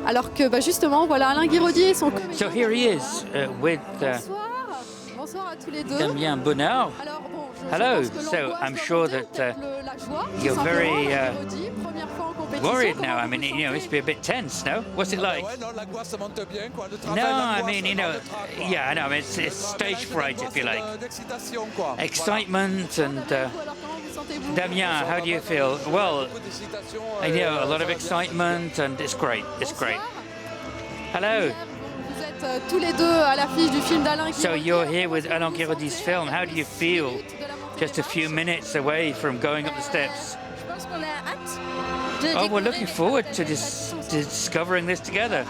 Alors que justement, voilà Alain Guiraudy et son comédien. So here he is with Bonsoir. Bonsoir à tous les deux. Damien Bonnard. Alors, bon, Hello. pense que So l'angoisse I'm doit sure monter, that peut-être la joie, tout you're simplement, very Alain Guiraudy, première fois en compétition. worried Comment now. I vous mean, vous you know, it sentez used to be a bit tense, no? What's it like? Ouais, non, l'angoisse monte bien, quoi. Le No, travail, I l'angoisse, mean, you dans know, le train, quoi. yeah, I know. I mean, it's stage fright, if you like. D'excitation, quoi. Excitement and Alors, comment vous sentez-vous? Damien, how do you feel? Well, Beaucoup d'excitation, I know a lot ça of va bien. excitement and it's great. It's great. Hello. Vous êtes tous les deux à l'affiche du film d'Alain Guiraudy. So you're here with Alain Guiraudy's film. How do you feel? Just a few minutes away from going up the steps. Je pense qu'on a hâte de Oh, we're découvrir looking forward to discovering this together.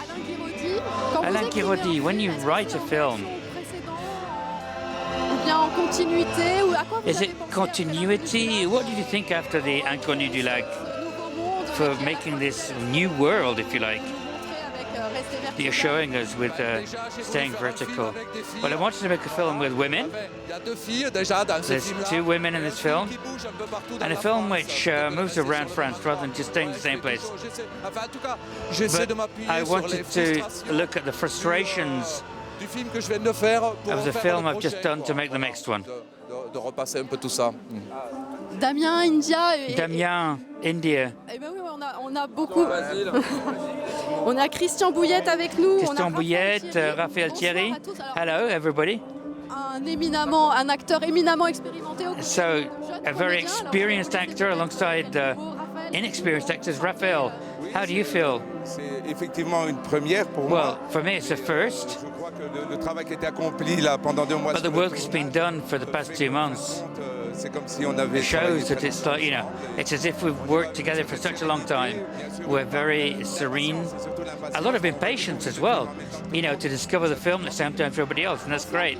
Alain Guiraudy, when you write a film, ou bien en continuité, ou à quoi vous is avez it pensé continuity? What did you think after the Inconnu du Lac ce nouveau monde for making this new world, if you like, avec Rester that vertical. you're showing us with staying vertical? Well, I wanted to make a film with women. Il y a deux filles déjà dans ce There's film-là. two women in this film, Qui bougent un peu partout dans and a la film France. which moves around France rather than just staying in the same place. Enfin, en tout cas, j'essaie de But m'appuyer I sur les wanted to frustrations look at the frustrations du film que je viens de faire pour of the faire film le I've just prochain, done to quoi. make the next one. De repasser un peu tout ça. Damien, India et... Damien, India, Eh ben oui, on a beaucoup. On a Christian Bouillette avec nous. on a Christian Raphaël Bouillette, Thierry. Raphaël Thierry. Bonsoir à tous. Alors, Hello, everybody. un acteur éminemment expérimenté. Au So, a very experienced actor alongside inexperienced actors. Raphael, how do you feel? C'est effectivement une première pour Well, moi. for me, it's a first, Je crois que le travail qui a été accompli là pendant 2 mois, but the work has been done for the past 2 months. c'est comme si on avait travaillé Shows that it's like, you know, it's as if we've worked together for such a long time. We're very serene. A lot of impatience as well, you know, to discover the film at the same time as everybody else, and that's great.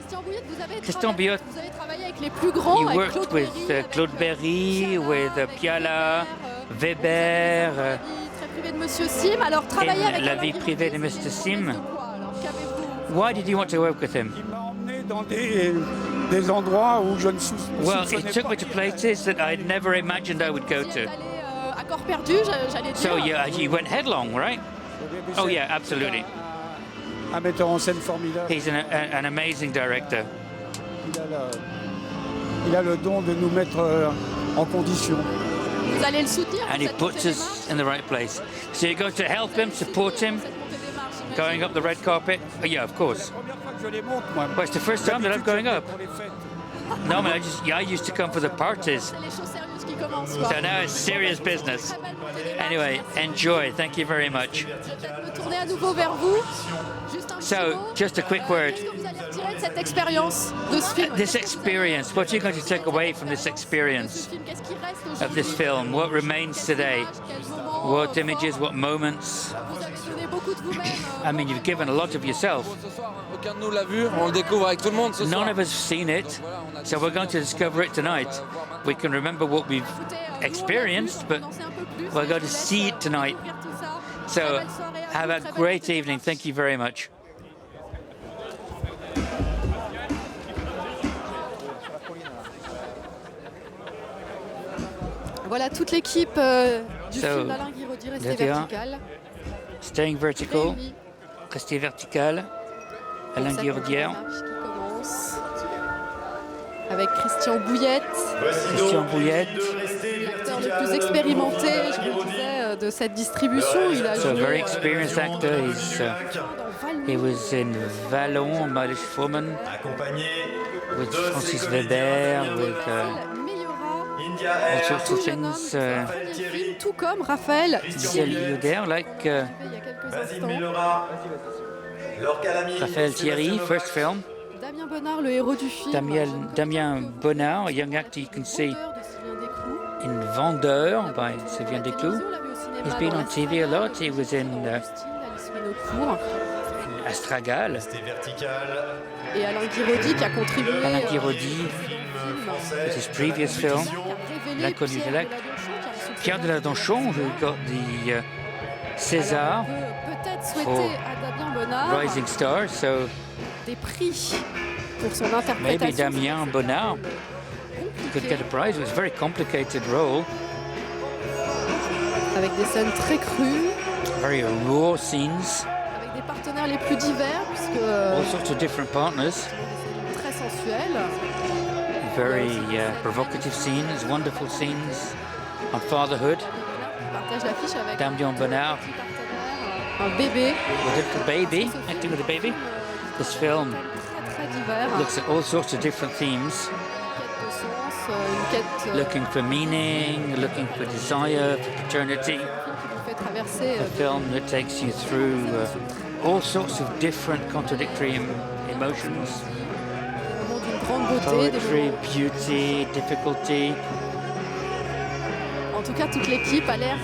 Christian Bouillette, Christian vous avez travaillé avec les plus grands. You avec worked with Claude Berry, with Piala, Weber, Très privé de Monsieur Sim. Alors, travailler avec in La Alain vie Guiraudy, privée de Mr. c'est Sim. quoi, alors, qu'avez-vous Why did you want to work with him? Il m'a emmené dans des endroits où je ne Well, soupçonnais it took pas. me to places that I'd never imagined I would go Vous y êtes to. allé, à corps perdu, j'allais dire. So you went headlong, right? Oh yeah, absolutely. Un metteur en scène formidable. He's an amazing director. Il a le don de nous mettre en condition. Vous allez le soutenir. And he puts us in the right place. So you're going to help him, support him, going up the red carpet? Oh, yeah, of course. C'est la première fois que je les monte, moi. Well, it's the first time that I'm going up. Pour les fêtes. Normally, I used to come for the parties. C'est les choses sérieuses qui commencent. quoi. So now it's serious business. Anyway, enjoy. Thank you very much. Je vais peut-être me tourner à nouveau vers vous. Juste un petit So, mot. just a quick word. Qu'est-ce que vous allez retirer de cette expérience, de ce film? This experience, what are you going to take away from this De ce experience film, qu'est-ce qui reste of aujourd'hui? this film? What remains today? Quels moments What forts? images, what moments? Vous avez donné beaucoup de vous-même. I mean, you've given a lot of yourself. Ce soir, aucun de nous l'a vu, on le découvre avec tout le monde ce soir. None of us have seen it, so we're going to discover it tonight. We can remember what we've experienced, but we're going to see it tonight. So have a great evening. Thank you very much. Voilà toute l'équipe du So, film d'Alain Guiraudy, Rester Lydia, vertical. Staying vertical, Réunis. rester vertical. Alain Pour cette Guiraudière, marche qui commence. Avec Christian Bouillette, Christian Bouillette. l'acteur le plus expérimenté, je vous disais, de cette distribution. Il a So a joué very experienced actor. He was in Vallon, Miles Forman, accompagné with de Francis ses Weber, comédiens with India all Air, sorts tout of jeune homme, things. Raphaël Thierry, tout comme Raphaël Christian Thierry, Michel Yoder, like il y a quelques Basile instants. Millera, Laure Calamy, Raphaël Sébastien Thierry, Novak, first film. Damien Bonnard, le héros du film. Damien Bonnard, a young actor you can see Vendeur de Sylvain Desclous. in Vendeur by Sylvain Desclous. On l'a vu au cinéma He's been dans on TV a Astragal, lot. He was in Alice Winocourt. Astragal. Restez vertical, Et Alain Guiraudy qui a contribué Alain à Guiraudy, film français, with his previous film. révéler L'Inconnu du Pierre Lac. Pierre de la Donchon, who got the César, Peut-être souhaiter for à Damien Bonnard Rising Star. So des prix pour son maybe interprétation. Damien Bonnard could get a prize. It was a very complicated role. Avec des scènes très crues. very raw scenes, avec des partenaires les plus divers, puisque all sorts of different partners, très sensuels. very provocative scenes, wonderful scenes on fatherhood. On partage l'affiche avec Damien Bonnard, un petit partenaire, un bébé. with a little baby, acting with a baby. This film Très divers. looks at all sorts of different themes, Une quête looking for meaning, looking for desire, for paternity. qui nous fait traverser A film that takes you through all sorts of different contradictory emotions. des moments d'une grande beauté, des Poetry, moments... beauty, difficulty. En tout cas, toute l'équipe a l'air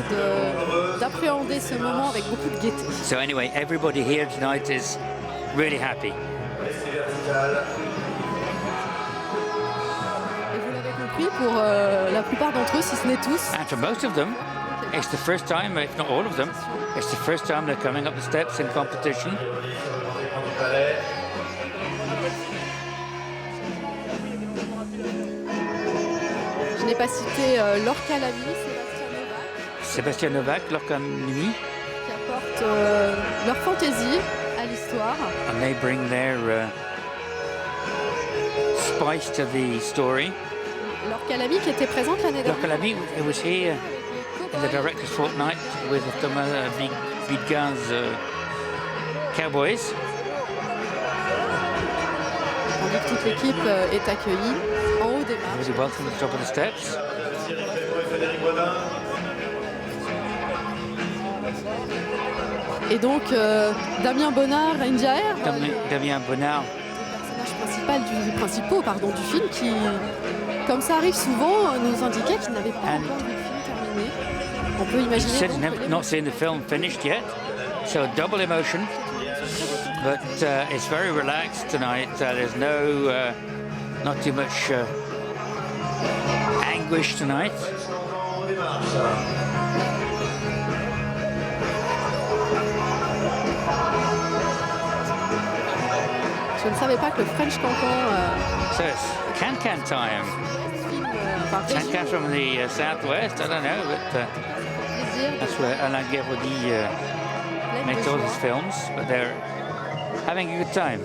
d'appréhender ce moment avec beaucoup de gaieté. So anyway, everybody here tonight is really happy. Restez vertical. Et vous l'avez compris, pour la plupart d'entre eux, si ce n'est tous, And for most of them, it's the first time, if not all of them, it's the first time they're coming up the steps in competition. je n'ai pas cité Lorca Lamy, Sébastien Sébastien Novak, Novak, Lorca Nuit, qui apportent leur fantaisie à l'histoire. and they bring their spice to the story. Lorca Lamy qui était présente l'année Lorca dernière. Lamy, it was here in the director's fortnight with Thomas Bidgan's Cowboys. Tandis que toute l'équipe est accueillie en haut des marches. Really welcome at the top of the steps. Thierry Frémaux et Frédéric Bodin. Et donc, Damien Bonnard, Indiaer, Damien Bonnard, les principaux du film, qui, comme ça arrive souvent, nous indiquait qu'il n'avait pas encore vu le film terminé. On peut imaginer said donc he's never, que not seen the film finished yet, so double emotion. But it's very relaxed tonight. There's not too much anguish tonight. On démarche. je ne savais pas que le French Cancan, So it's Can-Can time. film par région, Can-Can from the southwest, I don't know, but plaisir, that's where Alain Guéraudy plein de makes all joie. his films. But they're having a good time.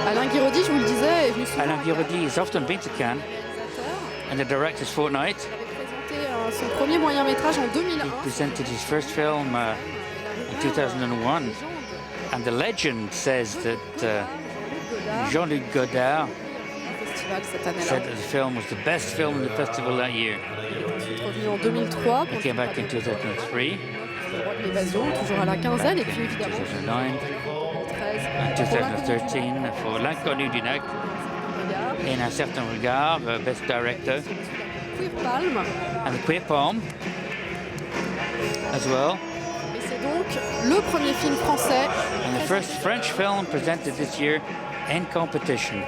Alain Guiraudy, je vous le disais, est venu souvent Alain Guéraudy has often been to Cannes réalisateur. and the director's fortnight. Il avait présenté son premier moyen-métrage en 2001. He presented his first film in 2001, and the legend says that Jean-Luc Godard Festival cette année-là. said that the film was the best film in the festival that year. Il est revenu en 2003 He pour came back in 2003, le droit de l'évasion, toujours à la quinzaine, et puis évidemment 2009, 2013 and 2013 for L'Inconnu du Lac, in Un certain regard, Best Director, Queer Palm. and the Queer Palm as well, Et c'est donc le premier film français. and the first French film presented this year in competition.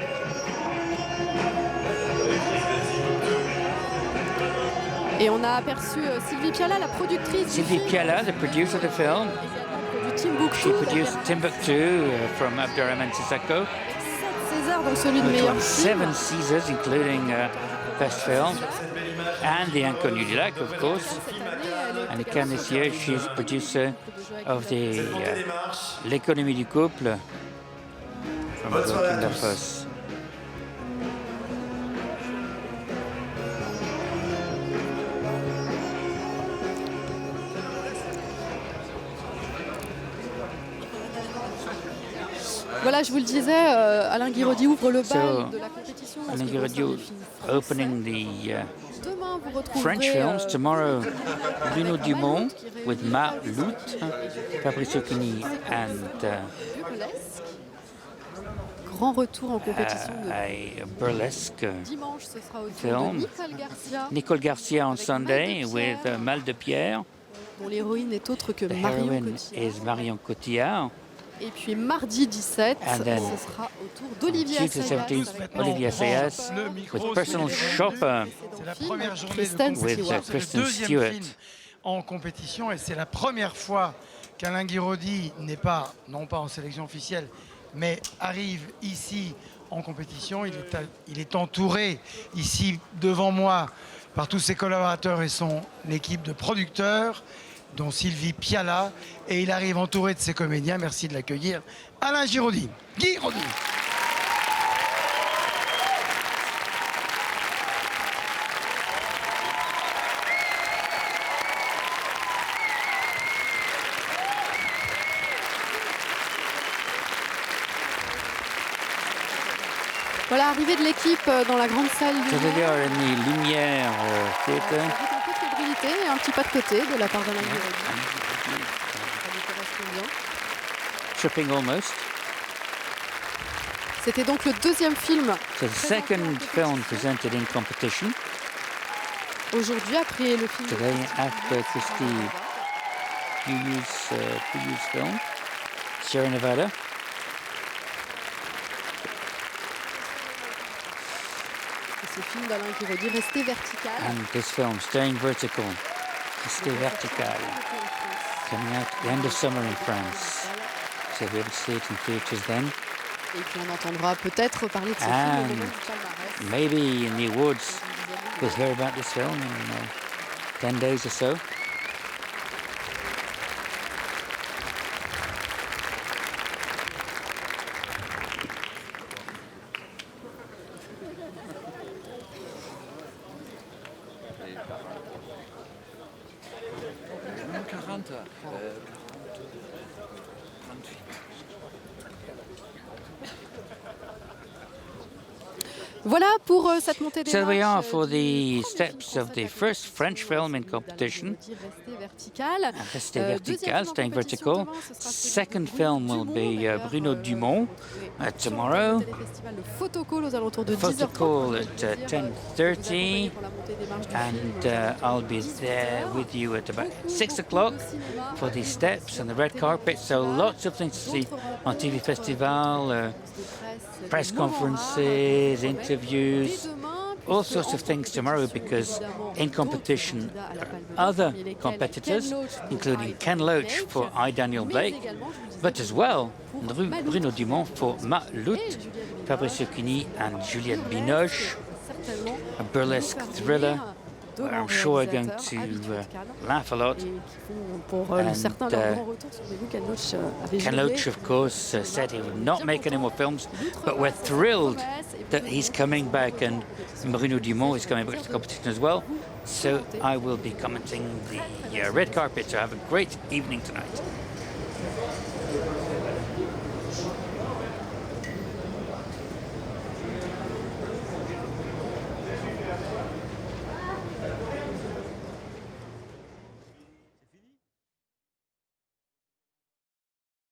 Et on a aperçu Sylvie Piala, la productrice Sylvie du film, Piala, the producer of the film, du Timbuktu. she produced Timbuktu from Abdurrahman Sissako, 7 Césars, donc celui de which meilleur won film. 7 Caesars, including Best Film, and The Inconnu du Lac, of course. And in Cannes this year, she's producer of the L'économie du couple from Burkina Faso. Voilà, je vous le disais, Alain Guiraudy ouvre le bal So, de la compétition. en ce Alain qui Guiraudy concerne les films français. opening the Demain, vous retrouverez French films. Tomorrow, Bruno Dumont with Ma Lout, Fabrice Occhini, and Burlesque. Grand retour en compétition de a burlesque dimanche, ce sera au tour film. de Nicole Garcia, Nicole Garcia on Sunday with Mal de Pierre. dont l'héroïne n'est autre que The Marion heroine Cotillard. is Marion Cotillard. Et puis mardi 17, And then ce sera au tour d'Olivier Tuesday Assayas 17th, avec Olivier Assayas Le micro with sur Personal les Shopper. C'est la première journée Kristen de With, compétition. C'est le Kristen deuxième Stewart. film en compétition et c'est la première fois qu'Alain Guiraudy n'est pas, non pas en sélection officielle, mais arrive ici en compétition. Il est entouré ici devant moi par tous ses collaborateurs et son équipe de producteurs, dont Sylvie Piala, et il arrive entouré de ses comédiens. Merci de l'accueillir, Alain Giraudy. Guy Giraudy. Voilà, arrivée de l'équipe dans la grande salle So there they are in the Lumière Theatre. Avec un peu de fébrilité et un petit pas de côté de la part d'Alain Giraudy. Ça lui correspond bien. Tripping almost. C'était donc le deuxième film So the second film presented in competition aujourd'hui après le film today after Christy Puyu's film, Sierra Nevada. ce film d'Alain Giraudy, Rester vertical. And this film, Staying Vertical, Rester Vertical, coming out at the end of summer in France. So we'll be able to see it in theatres then. Et puis on entendra peut-être parler de ce film au moment du palmarès. Maybe in the awards we'll hear about this film in 10 days or so. Voilà pour cette montée des So we are marches for du the steps of the first French film in competition. Rester vertical. Rester Vertical, Staying Vertical. Second film will be Bruno Dumont tomorrow. Le Photocall aux alentours de 10h30. Photocall at 10:30, and I'll be there with you at about 6 o'clock for the steps and the red carpet. So lots of things to see on TV Festival, press conferences, interviews, all sorts of things tomorrow, because in competition there are other competitors, including Ken Loach for I, Daniel Blake, but as well Bruno Dumont for Ma Lutte, Fabrice Lucchini and Juliette Binoche, a burlesque thriller where I'm sure we're going to laugh a lot. Ken Loach, of course, said he would not make any more films, but we're thrilled that he's coming back, and Bruno Dumont is coming back to the competition as well. So I will be commenting the red carpet, so have a great evening tonight.